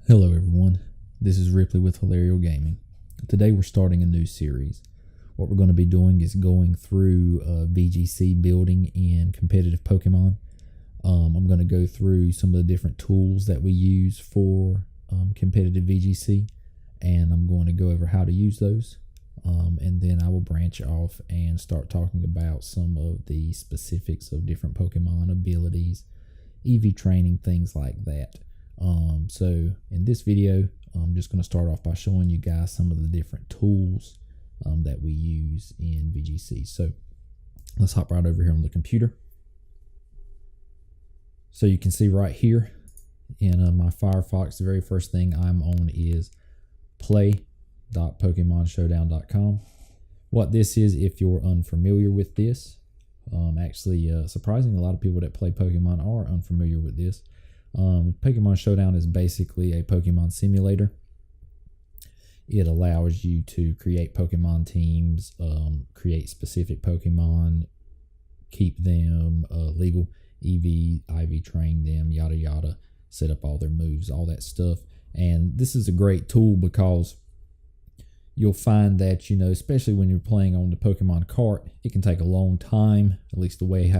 Hello everyone, this is Ripley with Hilario Gaming. Today we're starting a new series. What we're going to be doing is going through VGC building in competitive Pokemon. I'm going to go through some of the different tools that we use for competitive VGC, and I'm going to go over how to use those. And then I will branch off and start talking about some of the specifics of different Pokemon abilities, EV training, things like that. So in this video, I'm just going to start off by showing you guys some of the different tools that we use in VGC. So let's hop right over here on the computer. So you can see right here in my Firefox, the very first thing I'm on is play.pokemonshowdown.com. What this is, if you're unfamiliar with this, surprisingly, a lot of people that play Pokemon are unfamiliar with this. Pokemon Showdown is basically a Pokemon simulator. It allows you to create Pokemon teams, create specific Pokemon, keep them legal, EV, IV train them, yada yada, set up all their moves, all that stuff. And this is a great tool because you'll find that, especially when you're playing on the Pokemon cart, it can take a long time, at least the way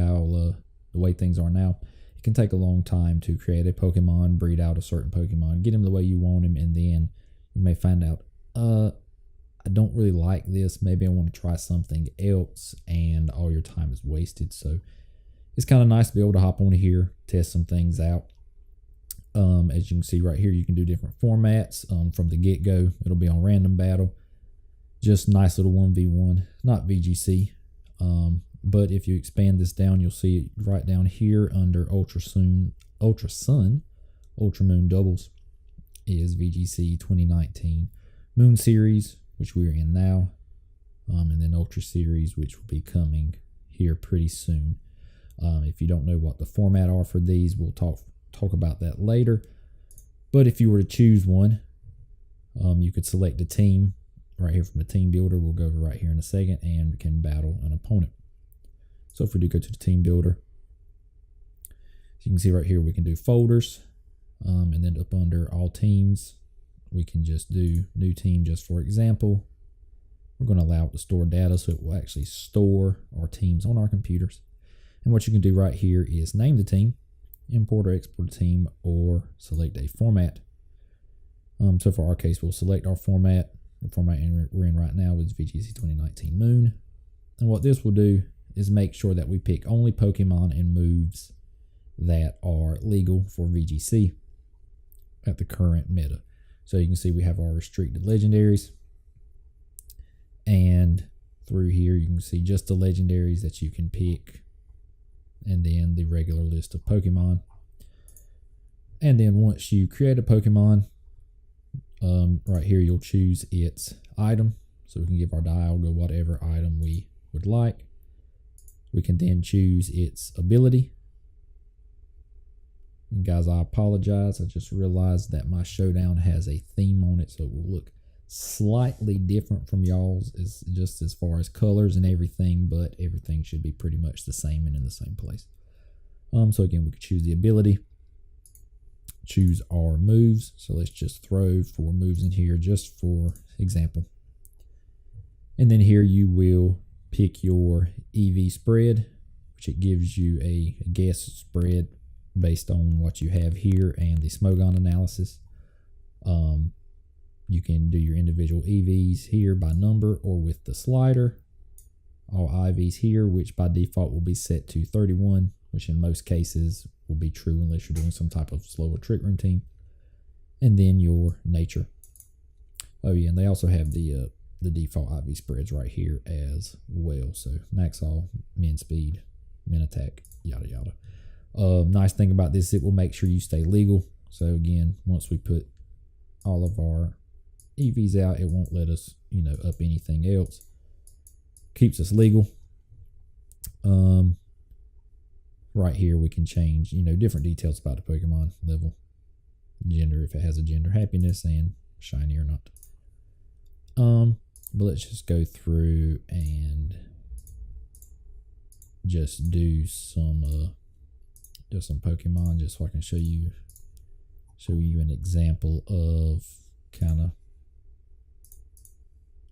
things are now. It can take a long time to create a Pokemon, breed out a certain Pokemon, get him the way you want him, and then you may find out, I don't really like this. Maybe I want to try something else, and all your time is wasted. So it's kind of nice to be able to hop on here, test some things out. As you can see right here, you can do different formats from the get-go. It'll be on random battle. Just nice little 1v1, not VGC. But if you expand this down, you'll see it right down here under Ultra Moon Doubles is VGC 2019 Moon Series, which we're in now, and then Ultra Series, which will be coming here pretty soon. If you don't know what the format are for these, we'll talk about that later. But if you were to choose one, you could select a team right here from the team builder. We'll go over right here in a second and can battle an opponent. So if we do go to the team builder, you can see right here we can do folders, and then up under all teams, we can just do new team. Just for example, we're going to allow it to store data, so it will actually store our teams on our computers. And what you can do right here is name the team, import or export a team, or select a format. So for our case, we'll select our format. The format we're in right now is VGC 2019 Moon. And what this will do is make sure that we pick only Pokemon and moves that are legal for VGC at the current meta. So you can see we have our restricted legendaries, and through here you can see just the legendaries that you can pick, and then the regular list of Pokemon. And then once you create a Pokemon, right here you'll choose its item, so we can give our dial go whatever item we would like. We can then choose its ability. And guys, I apologize. I just realized that my Showdown has a theme on it, so it will look slightly different from y'all's, just as far as colors and everything, but everything should be pretty much the same and in the same place. So again, we could choose the ability, choose our moves. So let's just throw 4 moves in here just for example. And then here you will pick your EV spread, which it gives you a guess spread based on what you have here and the Smogon analysis. You can do your individual EVs here by number or with the slider. All IVs here, which by default will be set to 31, which in most cases will be true unless you're doing some type of slower trick room team. And then your nature. Oh yeah, and they also have the default IV spreads right here as well. So max all, min speed, min attack, yada yada. Nice thing about this, it will make sure you stay legal. So again, once we put all of our EVs out, it won't let us, up anything else. Keeps us legal. Right here we can change, different details about the Pokemon: level, gender, if it has a gender, happiness, and shiny or not. But let's just go through and just do some Pokemon, just so I can show you show you an example of kind of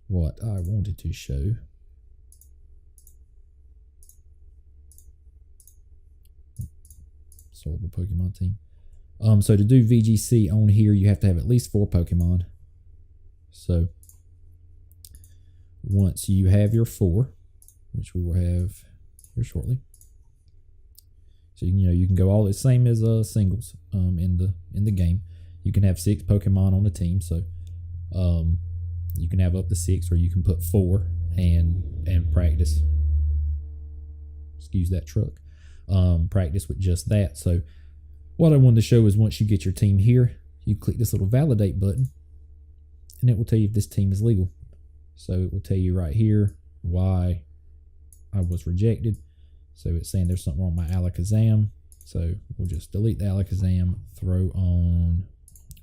what I wanted to show. Sortable Pokemon team. So to do VGC on here, you have to have at least 4 Pokemon. So once you have your 4, which we will have here shortly, so you can go all the same as singles in the game. You can have 6 Pokemon on the team, so you can have up to 6, or you can put 4 and practice. Excuse that truck. Practice with just that. So what I wanted to show is once you get your team here, you click this little validate button, and it will tell you if this team is legal. So it will tell you right here why I was rejected. So it's saying there's something wrong with my Alakazam. So we'll just delete the Alakazam, throw on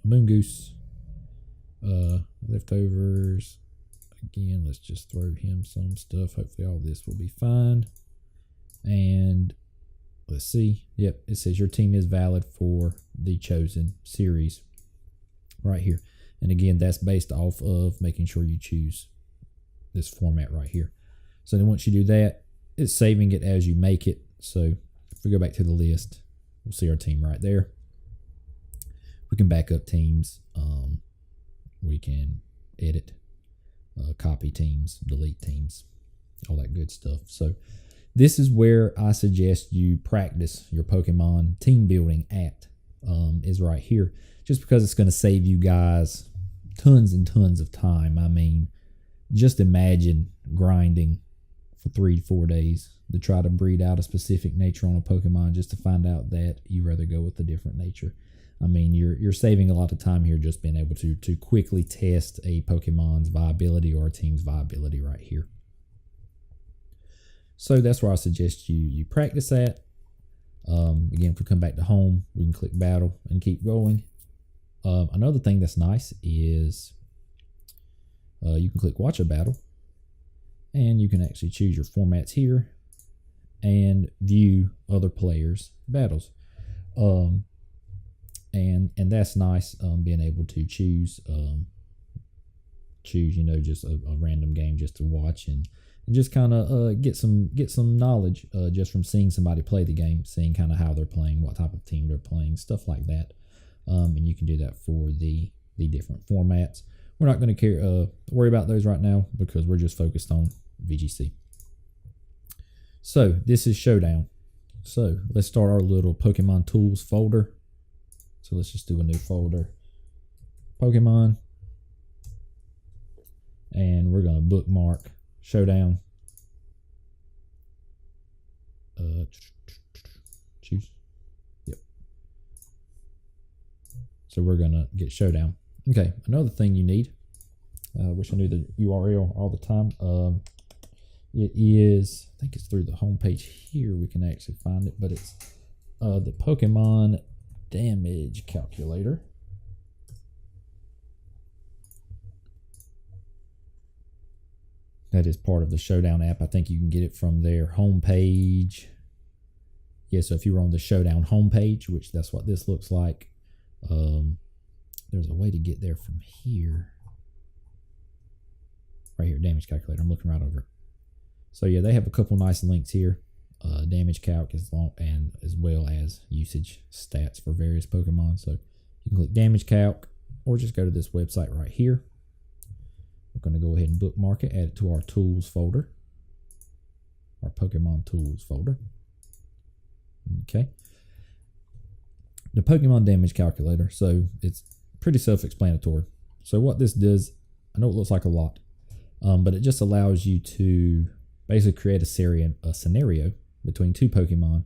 Moongoose. Leftovers. Again, let's just throw him some stuff. Hopefully all this will be fine. And let's see. Yep, it says your team is valid for the chosen series right here. And again, that's based off of making sure you choose this format right here. So then once you do that, it's saving it as you make it. So if we go back to the list, we'll see our team right there. We can back up teams. We can edit, copy teams, delete teams, all that good stuff. So this is where I suggest you practice your Pokemon team building at, is right here. Just because it's going to save you guys tons and tons of time. I mean, just imagine grinding for 3 to 4 days to try to breed out a specific nature on a Pokemon just to find out that you rather go with a different nature. I mean, you're saving a lot of time here just being able to quickly test a Pokemon's viability or a team's viability right here. So that's where I suggest you practice at. Again, if we come back to home, we can click battle and keep going. Another thing that's nice is you can click watch a battle, and you can actually choose your formats here and view other players' battles. And that's nice, being able to choose just a random game just to watch and just kind of get some knowledge just from seeing somebody play the game, seeing kind of how they're playing, what type of team they're playing, stuff like that. And you can do that for the different formats. We're not going to worry about those right now because we're just focused on VGC. So this is Showdown. So let's start our little Pokemon Tools folder. So let's just do a new folder, Pokemon, and we're going to bookmark Showdown. Choose. Yep. So we're going to get Showdown. Okay, another thing you need. Wish I knew the URL all the time. It is, I think it's through the homepage here. We can actually find it, but it's the Pokemon damage calculator. That is part of the Showdown app. I think you can get it from their homepage. Yeah, so if you were on the Showdown homepage, which that's what this looks like, there's a way to get there from here. Right here, damage calculator. I'm looking right over it. So yeah, they have a couple nice links here. Damage calc as well as usage stats for various Pokemon. So you can click damage calc or just go to this website right here. We're going to go ahead and bookmark it, add it to our tools folder, our Pokemon tools folder. Okay. The Pokemon damage calculator. So it's pretty self-explanatory. So what this does, I know it looks like a lot, but it just allows you to basically create a scenario between 2 Pokemon,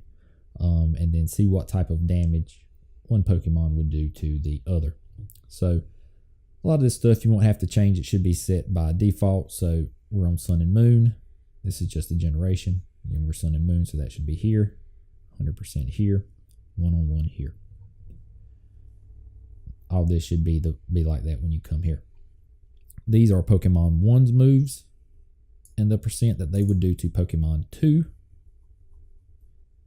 and then see what type of damage one Pokemon would do to the other. So a lot of this stuff you won't have to change. It should be set by default. So we're on Sun and Moon. This is just a generation. And we're Sun and Moon, so that should be here. 100% here. 1-on-1 here. All this should be like that when you come here. These are Pokemon 1's moves and the percent that they would do to Pokemon 2,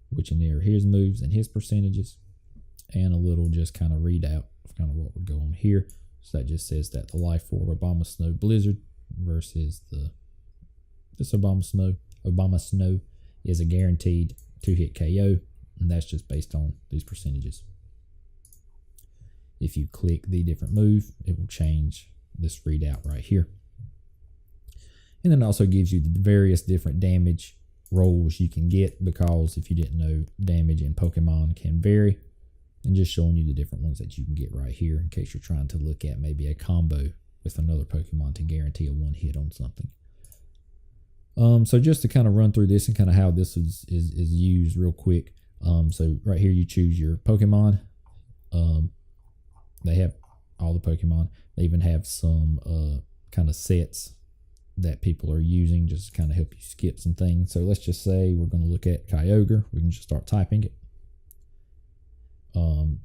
which in there are his moves and his percentages, and a little just kind of readout kind of what would go on here. So that just says that the life for Abomasnow Blizzard versus this Abomasnow is a guaranteed 2-hit KO, and that's just based on these percentages. If you click the different move, it will change this readout right here. And then it also gives you the various different damage rolls you can get, because if you didn't know, damage in Pokemon can vary, and just showing you the different ones that you can get right here in case you're trying to look at maybe a combo with another Pokemon to guarantee a 1-hit on something. So just to kind of run through this and kind of how this is used real quick. So right here you choose your Pokemon. They have all the Pokemon. They even have some kind of sets that people are using just to kind of help you skip some things. So let's just say we're going to look at Kyogre. We can just start typing it.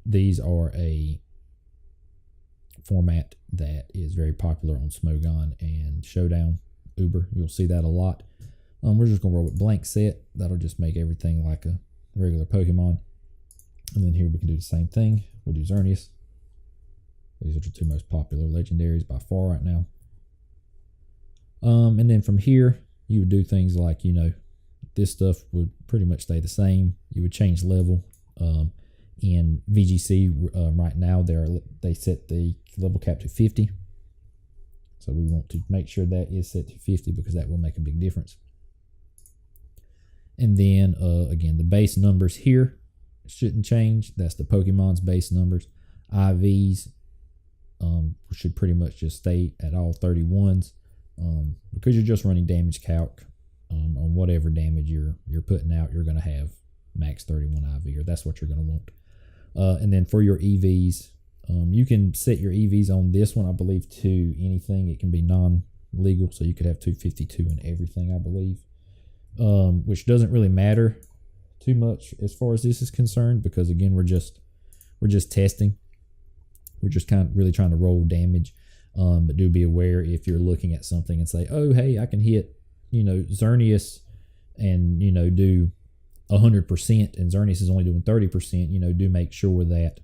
These are a format that is very popular on Smogon and Showdown. Uber, you'll see that a lot. We're just going to roll with blank set. That'll just make everything like a regular Pokemon. And then here we can do the same thing. We'll do Xerneas. These are the two most popular legendaries by far right now. And then from here, you would do things like, this stuff would pretty much stay the same. You would change level. In VGC right now, they set the level cap to 50. So we want to make sure that is set to 50 because that will make a big difference. And then, again, the base numbers here shouldn't change. That's the Pokemon's base numbers. IVs should pretty much just stay at all 31s because you're just running damage calc on whatever damage you're putting out. You're going to have max 31 IV, or that's what you're going to want. And then for your EVs, you can set your EVs on this one, I believe, to anything. It can be non-legal, so you could have 252 in everything, I believe, which doesn't really matter too much as far as this is concerned, because again, we're just testing. We're just kind of really trying to roll damage, but do be aware if you're looking at something and say, oh, hey, I can hit, Xerneas and, do 100%, and Xerneas is only doing 30%, do make sure that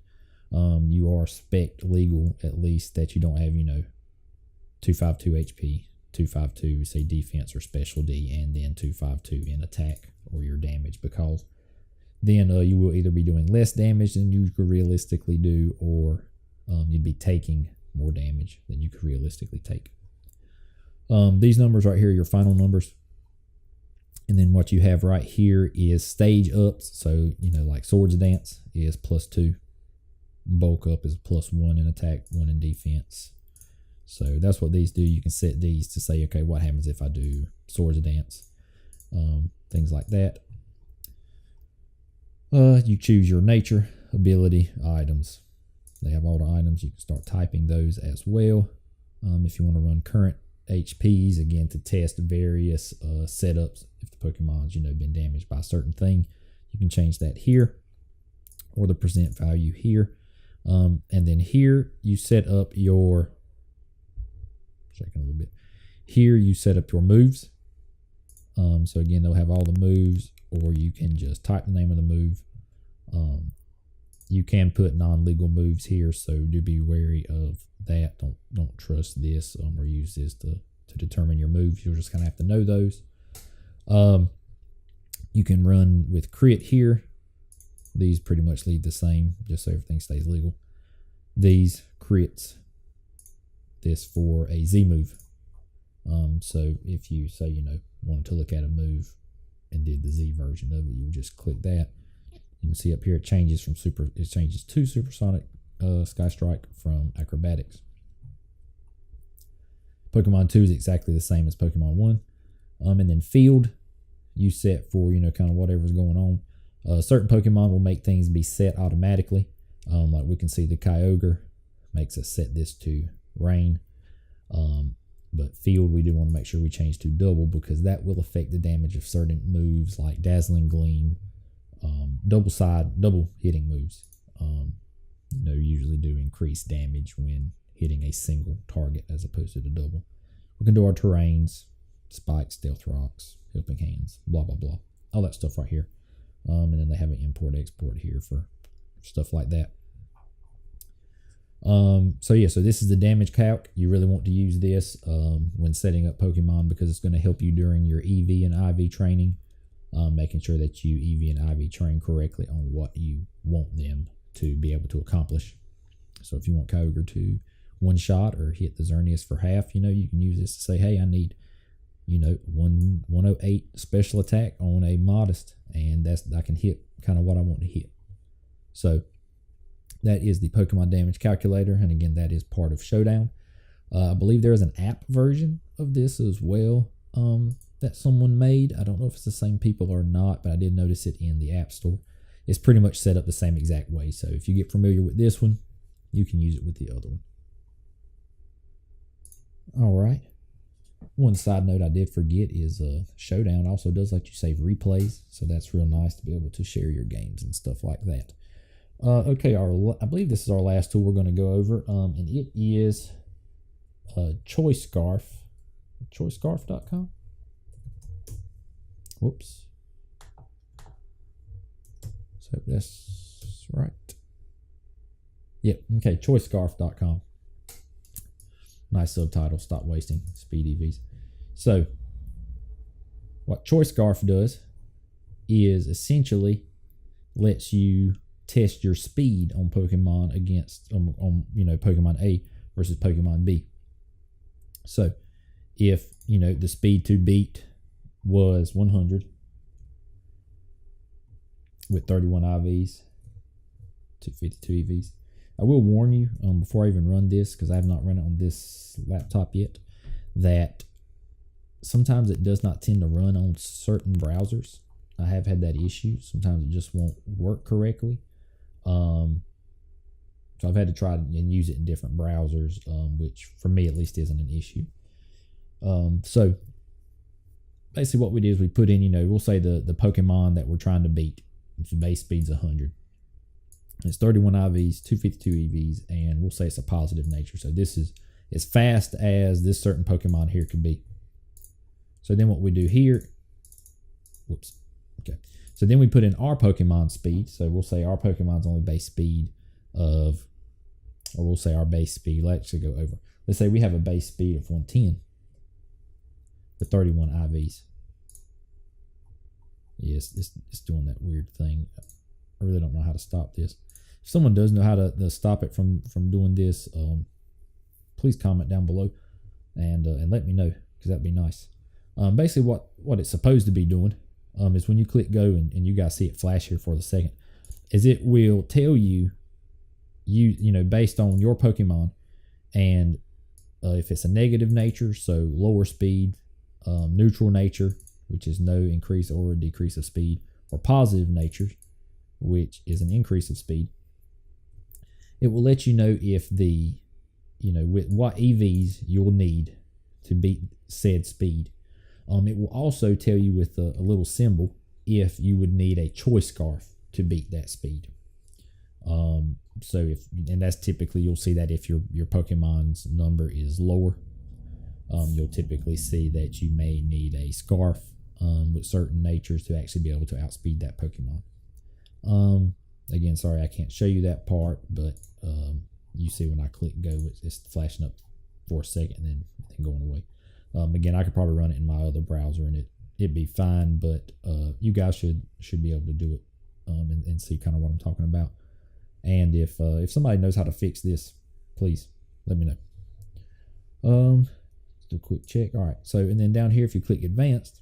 you are spec legal, at least, that you don't have, 252 HP, 252, say defense or special D, and then 252 in attack or your damage, because then you will either be doing less damage than you could realistically do, or you'd be taking more damage than you could realistically take. These numbers right here are your final numbers. And then what you have right here is stage ups. So, like Swords Dance is +2. Bulk up is +1 in attack, 1 in defense. So that's what these do. You can set these to say, okay, what happens if I do Swords Dance? Things like that. You choose your nature, ability, items. They have all the items. You can start typing those as well. If you want to run current HPs, again, to test various setups. If the Pokemon's, been damaged by a certain thing, you can change that here, or the percent value here. And then here you set up your, checking a little bit, here you set up your moves. So again, they'll have all the moves, or you can just type the name of the move. You can put non-legal moves here, so do be wary of that. Don't trust this or use this to determine your moves. You'll just kind of have to know those. You can run with crit here. These pretty much leave the same, just so everything stays legal. These crits this for a Z move. So if you say, wanted to look at a move and did the Z version of it, you would just click that. You can see up here it changes to Supersonic Sky Strike from Acrobatics. Pokemon 2 is exactly the same as Pokemon 1. And then field, you set for, kind of whatever's going on. Certain Pokemon will make things be set automatically. Like we can see the Kyogre makes us set this to rain. But field, we do want to make sure we change to double, because that will affect the damage of certain moves like Dazzling Gleam, double hitting moves. Usually do increased damage when hitting a single target as opposed to the double. We can do our terrains, spikes, stealth rocks, helping hands, blah, blah, blah. All that stuff right here. And then they have an import export here for stuff like that. So yeah, so this is the damage calc. You really want to use this when setting up Pokemon because it's going to help you during your EV and IV training, making sure that you EV and IV train correctly on what you want them to be able to accomplish. So if you want Kyogre to one shot or hit the Xerneas for half, you can use this to say, hey, I need 108 special attack on a modest, and I can hit kind of what I want to hit. So that is the Pokemon damage calculator, and again, that is part of Showdown. I believe there is an app version of this as well that someone made. I don't know if it's the same people or not, but I did notice it in the App Store. It's pretty much set up the same exact way. So if you get familiar with this one, you can use it with the other one. All right. One side note I did forget is Showdown also does let you save replays, so that's real nice to be able to share your games and stuff like that. Okay, I believe this is our last tool we're going to go over, and it is Choice Scarf. ChoiceScarf.com. Whoops. So that's right. Yep. Okay. ChoiceScarf.com. Nice subtitle. Stop wasting speed EVs. So, what Choice Scarf does is essentially lets you test your speed on Pokemon against Pokemon A versus Pokemon B. So, if the speed to beat was 100 with 31 IVs, 252 EVs. I will warn you before I even run this, because I have not run it on this laptop yet, that sometimes it does not tend to run on certain browsers. I have had that issue. Sometimes it just won't work correctly. So I've had to try and use it in different browsers, which for me at least isn't an issue. So basically what we do is we put in, we'll say the Pokemon that we're trying to beat. Its base speed's 100. It's 31 IVs, 252 EVs, and we'll say it's a positive nature. So this is as fast as this certain Pokemon here could be. So then what we do here, whoops, okay. So then we put in our Pokemon speed. So we'll say our Pokemon's only base speed of, or we'll say our base speed, let's actually go over. Let's say we have a base speed of 110 for 31 IVs. Yes, it's doing that weird thing. I really don't know how to stop this. If someone does know how to stop it from doing this, please comment down below and let me know, because that'd be nice. Basically what it's supposed to be doing is when you click go, and you guys see it flash here for the second, is it will tell you based on your Pokemon, and if it's a negative nature, so lower speed, neutral nature, which is no increase or decrease of speed, or positive nature, which is an increase of speed, it will let you know if with what EVs you'll need to beat said speed. It will also tell you with a little symbol if you would need a Choice Scarf to beat that speed. And that's typically, you'll see that if your Pokemon's number is lower, you'll typically see that you may need a Scarf with certain natures to actually be able to outspeed that Pokemon. Again, sorry I can't show you that part, but you see when I click go, it's flashing up for a second and then going away. Again, I could probably run it in my other browser and it'd be fine, but you guys should be able to do it and see kind of what I'm talking about. And if somebody knows how to fix this, please let me know. Let's do a quick check. All right, so and then down here, if you click advanced,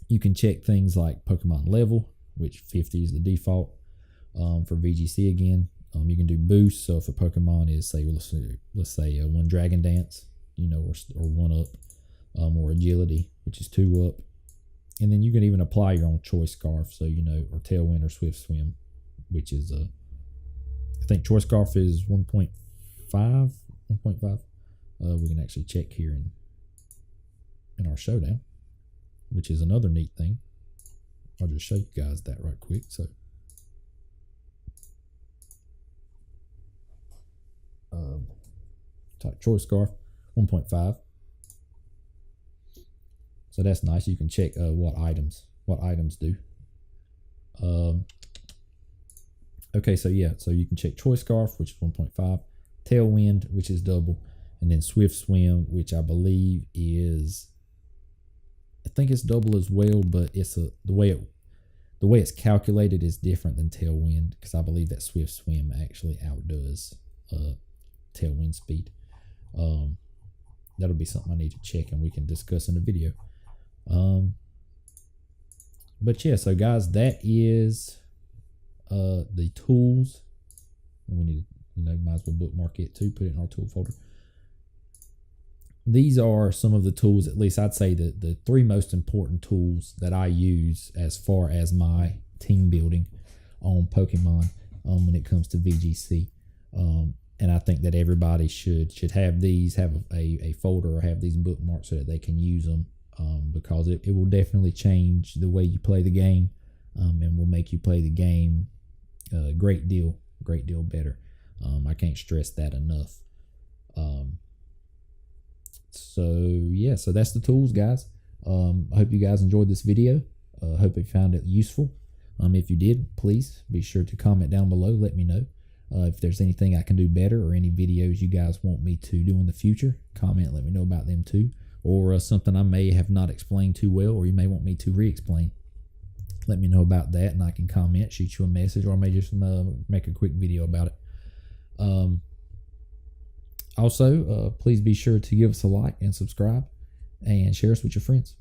you can check things like Pokemon level, which 50 is the default for VGC again. You can do boost, so if a Pokemon is, say, let's say one Dragon Dance, or 1 up, or agility, which is 2 up. And then you can even apply your own Choice Scarf, so or Tailwind or Swift Swim, which is I think Choice Scarf is 1.5. 1.5. We can actually check here in our Showdown, which is another neat thing. I'll just show you guys that right quick. So type Choice Scarf 1.5. So that's nice. You can check what items do. Okay, so yeah, so you can check Choice Scarf, which is 1.5, Tailwind, which is double, and then Swift Swim, which I believe is, I think it's double as well, but it's the way it's calculated is different than Tailwind, because I believe that Swift Swim actually outdoes Tailwind speed. That'll be something I need to check, and we can discuss in the video. But yeah, so guys, that is the tools. We need to, might as well bookmark it too, put it in our tool folder. These are some of the tools, at least I'd say the three most important tools that I use as far as my team building on Pokemon when it comes to VGC. And I think that everybody should have these, have a folder, or have these bookmarked so that they can use them, because it will definitely change the way you play the game, and will make you play the game a great deal better. I can't stress that enough. So that's the tools, guys. I hope you guys enjoyed this video. I hope you found it useful. If you did, please be sure to comment down below. Let me know if there's anything I can do better, or any videos you guys want me to do in the future. Comment, let me know about them too, or something I may have not explained too well, or you may want me to re-explain. Let me know about that, and I can comment, shoot you a message, or I may just make a quick video about it. Also, please be sure to give us a like and subscribe, and share us with your friends.